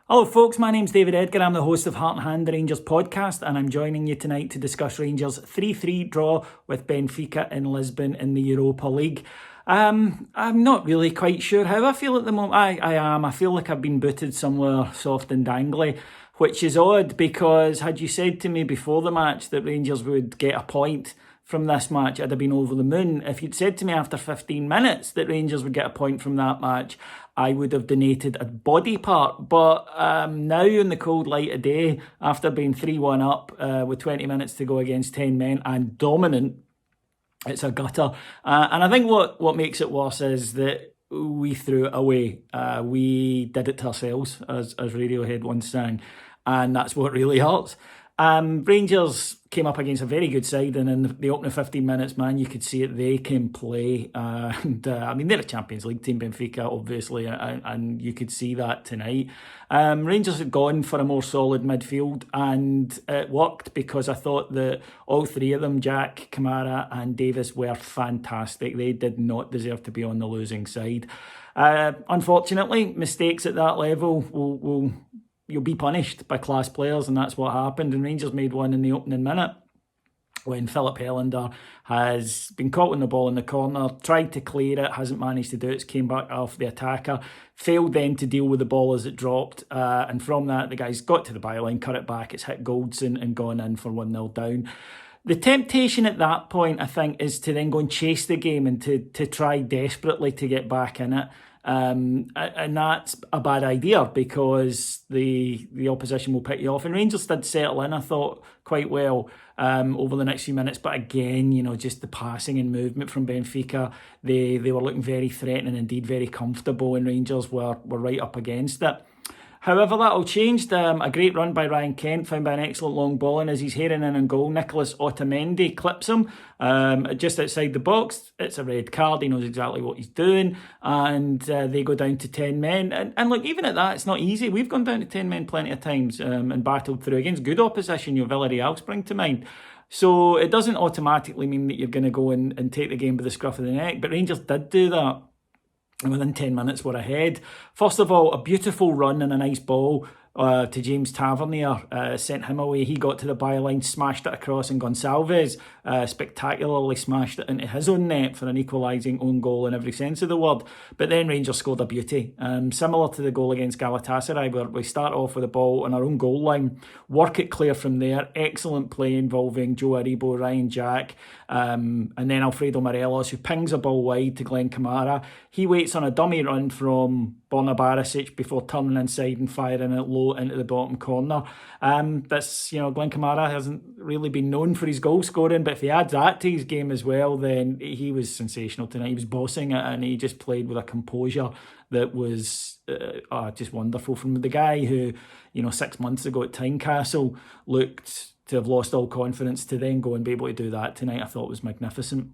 Hello folks, my name's David Edgar. I'm the host of Heart and Hand, the Rangers podcast, and I'm joining you tonight to discuss Rangers' 3-3 draw with Benfica in Lisbon in the Europa League. I'm not really quite sure how I feel at the moment. I am. I feel like I've been booted somewhere soft and dangly, which is odd because had you said to me before the match that Rangers would get a point from this match, I'd have been over the moon. If you'd said to me after 15 minutes that Rangers would get a point from that match, I would have donated a body part. But now in the cold light of day, after being 3-1 up with 20 minutes to go against 10 men and dominant, it's a gutter. And I think what makes it worse is that we threw it away. We did it to ourselves, as Radiohead once sang. And that's what really hurts. Rangers came up against a very good side, and in the opening 15 minutes, man, you could see it. They can play, and I mean they're a Champions League team, Benfica, obviously, and you could see that tonight. Rangers had gone for a more solid midfield, and it worked because I thought that all three of them, Jack, Kamara, and Davis, were fantastic. They did not deserve to be on the losing side. Unfortunately, mistakes at that level will you'll be punished by class players, and that's what happened. And Rangers made one in the opening minute when Philip Helander has been caught on the ball in the corner, tried to clear it, hasn't managed to do it, came back off the attacker, failed then to deal with the ball as it dropped, and from that the guy's got to the byline, cut it back, it's hit Goldson and gone in for 1-0 down. The temptation at that point, I think, is to then go and chase the game and to try desperately to get back in it. And that's a bad idea because the opposition will pick you off. And Rangers did settle in, I thought, quite well over the next few minutes. But again, just the passing and movement from Benfica, they were looking very threatening, indeed very comfortable, and Rangers were right up against it. However, that all changed. A great run by Ryan Kent, found by an excellent long ball, and as he's heading in on goal, Nicholas Otamendi clips him just outside the box. It's a red card. He knows exactly what he's doing, and they go down to 10 men. And look, even at that, it's not easy. We've gone down to 10 men plenty of times and battled through against good opposition. Villarreal spring to mind. So it doesn't automatically mean that you're going to go and take the game by the scruff of the neck, but Rangers did do that. And within 10 minutes, we're ahead. First of all, a beautiful run and a nice ball to James Tavernier, sent him away. He got to the byline, smashed it across, and Gonçalves spectacularly smashed it into his own net for an equalising own goal in every sense of the word. But then Rangers scored a beauty, similar to the goal against Galatasaray, where we start off with the ball on our own goal line, work it clear from there. Excellent play involving Joe Aribo, Ryan Jack, and then Alfredo Morelos, who pings a ball wide to Glenn Kamara. He waits on a dummy run from Borna Barisic before turning inside and firing it low into the bottom corner. Glenn Kamara hasn't really been known for his goal scoring, but if he adds that to his game as well, then he was sensational tonight. He was bossing it, and he just played with a composure that was just wonderful from the guy who, 6 months ago at Tynecastle looked to have lost all confidence, to then go and be able to do that tonight, I thought was magnificent.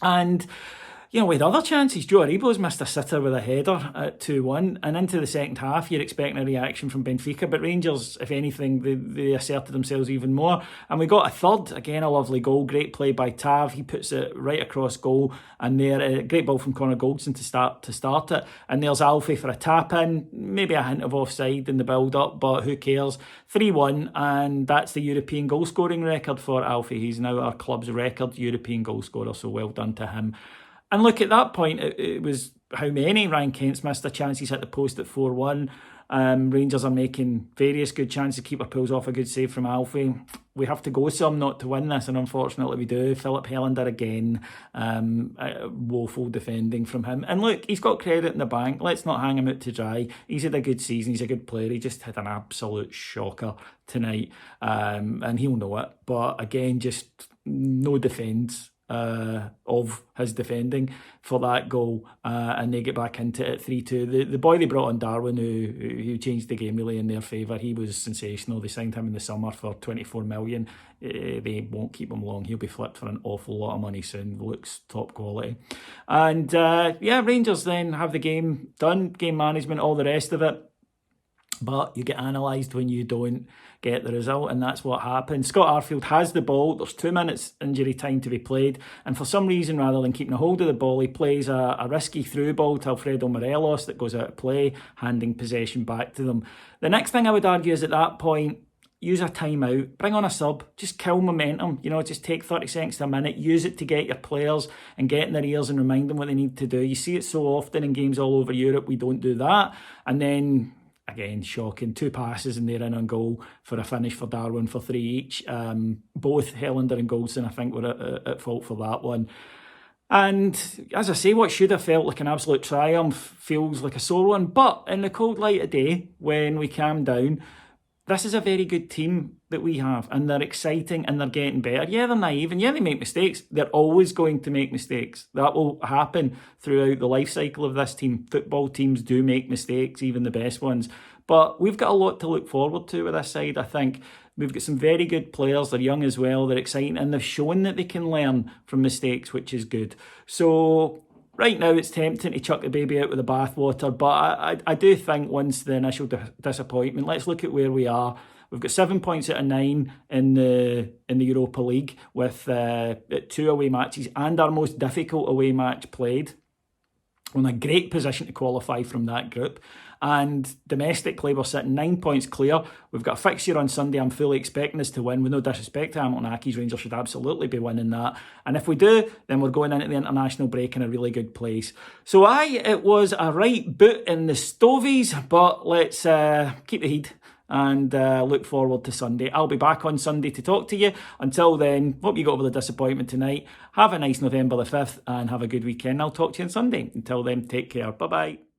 And we had other chances. Joe Aribo's missed a sitter with a header at 2-1, and into the second half you're expecting a reaction from Benfica, but Rangers, if anything, they asserted themselves even more, and we got a third. Again, a lovely goal, great play by Tav. He puts it right across goal, and there a great ball from Connor Goldson to start it, and there's Alfie for a tap in, maybe a hint of offside in the build up, but who cares. 3-1, and that's the European goal scoring record for Alfie. He's now our club's record European goal scorer, so well done to him. And look, at that point, it was how many? Ryan Kent's missed a chance. He's hit the post at 4-1. Rangers are making various good chances. Keeper pulls off a good save from Alfie. We have to go some not to win this, and unfortunately we do. Philip Helander again, woeful defending from him. And look, he's got credit in the bank. Let's not hang him out to dry. He's had a good season. He's a good player. He just had an absolute shocker tonight, and he'll know it. But again, just no defence of his defending for that goal, and they get back into it 3-2. The boy they brought on, Darwin, who changed the game really in their favour, he was sensational. They signed him in the summer for 24 million. They won't keep him long. He'll be flipped for an awful lot of money soon. Looks top quality. And Rangers then have the game done, game management, all the rest of it. but you get analysed when you don't get the result, and that's what happened. Scott Arfield has the ball. There's 2 minutes injury time to be played, and for some reason, rather than keeping a hold of the ball, he plays a risky through ball to Alfredo Morelos that goes out of play, handing possession back to them. The next thing I would argue is at that point, use a timeout, bring on a sub, just kill momentum, just take 30 seconds to a minute, use it to get your players and get in their ears and remind them what they need to do. You see it so often in games all over Europe, we don't do that. And then, again, shocking, 2 passes and they're in on goal for a finish for Darwin for 3 each. Both Helander and Goldson, I think, were at fault for that one. And as I say, what should have felt like an absolute triumph feels like a sore one. But in the cold light of day, when we calm down, this is a very good team that we have, and they're exciting and they're getting better. Yeah, they're naive, and yeah, they make mistakes. They're always going to make mistakes. That will happen throughout the life cycle of this team. Football teams do make mistakes, even the best ones. But we've got a lot to look forward to with this side, I think. We've got some very good players. They're young as well. They're exciting, and they've shown that they can learn from mistakes, which is good. So right now, it's tempting to chuck the baby out with the bathwater, but I do think once the initial disappointment, let's look at where we are. We've got 7 points out of 9 in the Europa League with 2 away matches and our most difficult away match played. We're in a great position to qualify from that group. And domestically, we're sitting 9 points clear. We've got a fixture on Sunday. I'm fully expecting us to win. With no disrespect to Hamilton Accies, Rangers should absolutely be winning that. And if we do, then we're going into the international break in a really good place. So it was a right boot in the stovies, but let's keep the heat and look forward to Sunday. I'll be back on Sunday to talk to you. Until then, hope you got over the disappointment tonight. Have a nice November the 5th and have a good weekend. I'll talk to you on Sunday. Until then, take care. Bye-bye.